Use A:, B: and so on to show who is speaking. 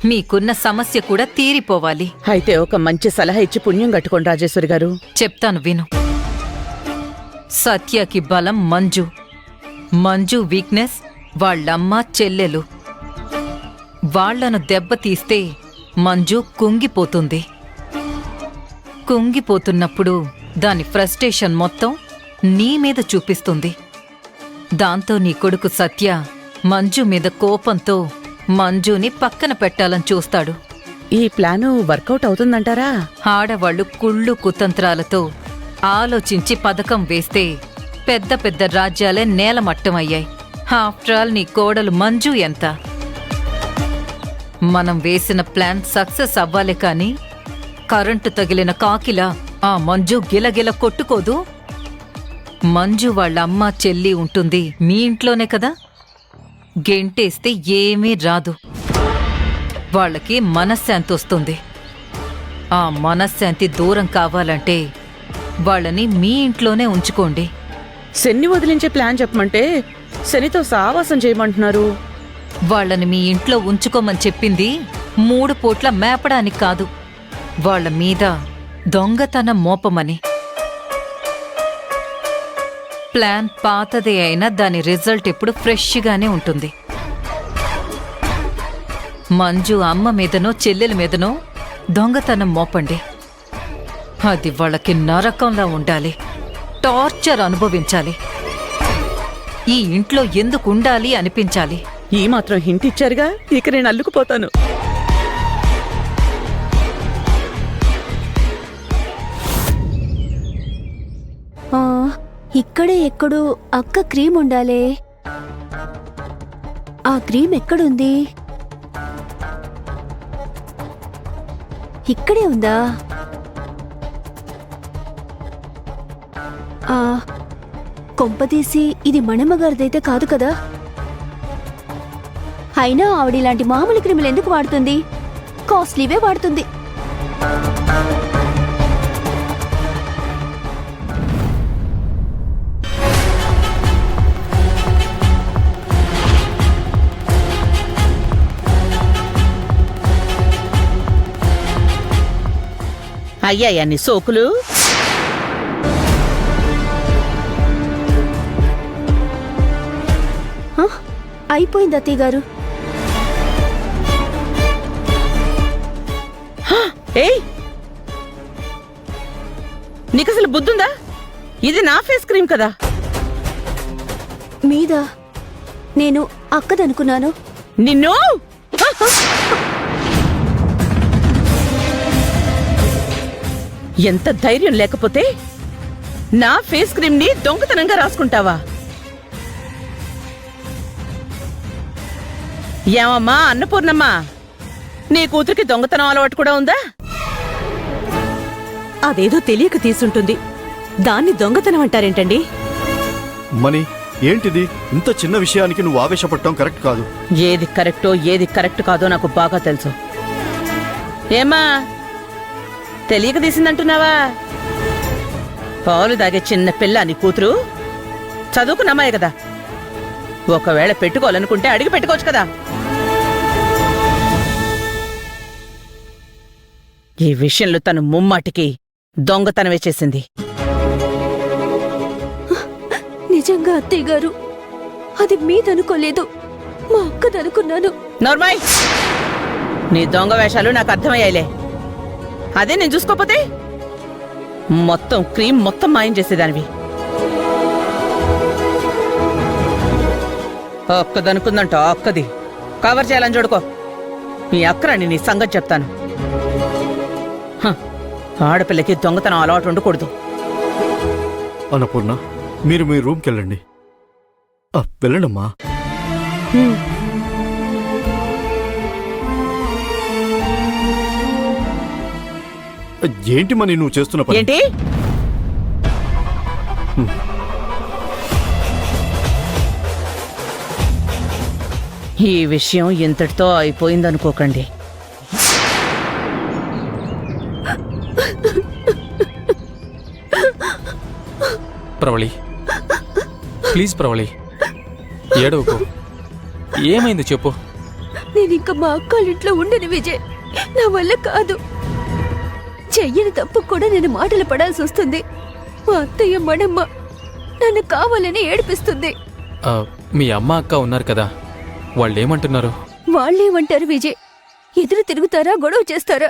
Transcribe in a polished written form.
A: మీకున్న సమస్య కూడా తీరిపోవాలి.
B: అయితే ఒక మంచి సలహా ఇచ్చి పుణ్యం కట్టుకోండి రాజేశ్వరి గారు.
A: చెప్తాను విను. సత్యకి బలం మంజు, మంజు వీక్నెస్ వాళ్ళమ్మ చెల్లెలు. వాళ్లను దెబ్బతీస్తే మంజు కుంగిపోతుంది. కుంగిపోతున్నప్పుడు దాని ఫ్రస్ట్రేషన్ మొత్తం నీ మీద చూపిస్తుంది. దాంతో నీ కొడుకు సత్య మంజు మీద కోపంతో మంజుని పక్కన పెట్టాలని చూస్తాడు.
B: ఈ ప్లాను వర్కౌట్ అవుతుందంటారా?
A: ఆడవాళ్లు కుళ్ళు కుతంత్రాలతో ఆలోచించి పథకం వేస్తే పెద్ద పెద్ద రాజ్యాలే నేలమట్టమయ్యాయి. ఆఫ్టర్ ఆల్ నీ కోడలు మంజు ఎంత? మనం వేసిన ప్లాన్ సక్సెస్ అవ్వాలే కాని కరెంటు తగిలిన కాకిలా ఆ మంజు గిలగిల కొట్టుకోదు. మంజు వాళ్ళ అమ్మ చెల్లి ఉంటుంది మీ ఇంట్లోనే కదా. గెంటేస్తే ఏమీ రాదు. వాళ్ళకి మనశ్శాంతి వస్తుంది. ఆ మనశ్శాంతి దూరం కావాలంటే వాళ్ళని మీ ఇంట్లోనే ఉంచుకోండి.
B: శని వదిలించే ప్లాన్ చెప్పమంటే శనితో సావాసం చేయమంటున్నారు.
A: వాళ్ళని మీ ఇంట్లో ఉంచుకోమని చెప్పింది 3 పూట్ల మేపడానికి కాదు, వాళ్ళ మీద దొంగతనం మోపమని. ప్లాన్ పాతదే అయినా దాని రిజల్ట్ ఇప్పుడు ఫ్రెష్గానే ఉంటుంది. మంజు అమ్మ మీదనో చెల్లెల మీదనో దొంగతనం మోపండి. అది వాళ్ళకి నరకంలా ఉండాలి, టార్చర్ అనుభవించాలి. ఈ ఇంట్లో ఎందుకు ఉండాలి అనిపించాలి.
B: ఈ మాత్రం హింట్ ఇచ్చారుగా, ఇక నేను అల్లుకుపోతాను.
C: ఇక్కడే ఎక్కడో అక్క క్రీమ్ ఉండాలే. ఆ క్రీమ్ ఎక్కడుంది? ఇక్కడే ఉందా? కొంపతీసి ఇది మణిమగారిదైతే కాదు కదా. అయినా ఆవిడిలాంటి మామూలు క్రీములు ఎందుకు వాడుతుంది? కాస్ట్లీవే వాడుతుంది.
B: అయ్యాయా నీ సోకులు?
C: అయిపోయింది అత్తయ్య గారు.
B: ఏయ్, నీకసలు బుద్ధుందా? ఇది నా ఫేస్ క్రీమ్ కదా.
C: మీద నేను అక్కదనుకున్నాను.
B: నిన్ను ఎంత ధైర్యం లేకపోతే నా ఫేస్ క్రీమ్ ని దొంగతనంగా రాసుకుంటావా? ఏమమ్మా అన్నపూర్ణమ్మా, నీ కూతురికి దొంగతనం అలవాటు కూడా ఉందా?
D: అదేదో తెలియక తీసుంటుంది, దాన్ని దొంగతనం అంటారేంటండి?
E: మనీ, ఏంటిది? ఇంత చిన్న విషయానికి నువ్వు ఆవేశపడటం కరెక్ట్ కాదు.
B: ఏది కరెక్టో ఏది కరెక్ట్ కాదో నాకు బాగా తెలుసు. ఏమా తెలియక తీసిందంటున్నావా? పాలు దాగే చిన్న పిల్ల నీ కూతురు. చదువుకున్నమ్మాయి కదా, ఒకవేళ పెట్టుకోవాలనుకుంటే అడిగి పెట్టుకోవచ్చు కదా. ఈ విషయంలో తను ముమ్మాటికి దొంగతనమే చేసింది.
C: నిజంగా అత్తయ్య గారు, అది మీదనుకోలేదు, మా అక్కదనుకున్నాను.
B: నోర్మాయ్, నీ దొంగ వేషాలు నాకు అర్థమయ్యాయిలే. అదే నేను చూసుకోపోతే మొత్తం క్రీమ్ మొత్తం మాయం చేసేదానివి. అక్కదనుకుందంట, అక్కది కవర్ చేయాలని చూడుకో. మీ అక్కరని నీ సంగతి చెప్తాను. ఆడపిల్లకి దొంగతనం అలవాటు ఉండకూడదు.
E: అన్నపూర్ణ, మీరు మీ రూమ్కి వెళ్ళండి. వెళ్ళండమ్మా. ఏంటి మని నువ్వు చేస్తున్న పని?
B: ఏంటి? ఈ విషయం ఇంతటితో అయిపోయిందనుకోకండి.
F: ప్రవళి, ప్లీజ్ ప్రవళి, ఏడవకు. ఏమైంది చెప్పు.
C: నేనింక మా అక్కాళ్ళింట్లో ఉండను విజయ్. నా వల్ల కాదు. చెయ్యని తప్పు కూడా నేను మాటలు పడాల్సి వస్తుంది. మా అత్తయ్య మణమ్మ నన్ను కావాలని ఏడిపిస్తుంది.
F: మీ అమ్మ అక్క ఉన్నారు కదా, వాళ్ళేమంటున్నారు?
C: వాళ్ళేమంటారు విజయ్? ఎదురు తిరుగుతారా, గొడవ చేస్తారా?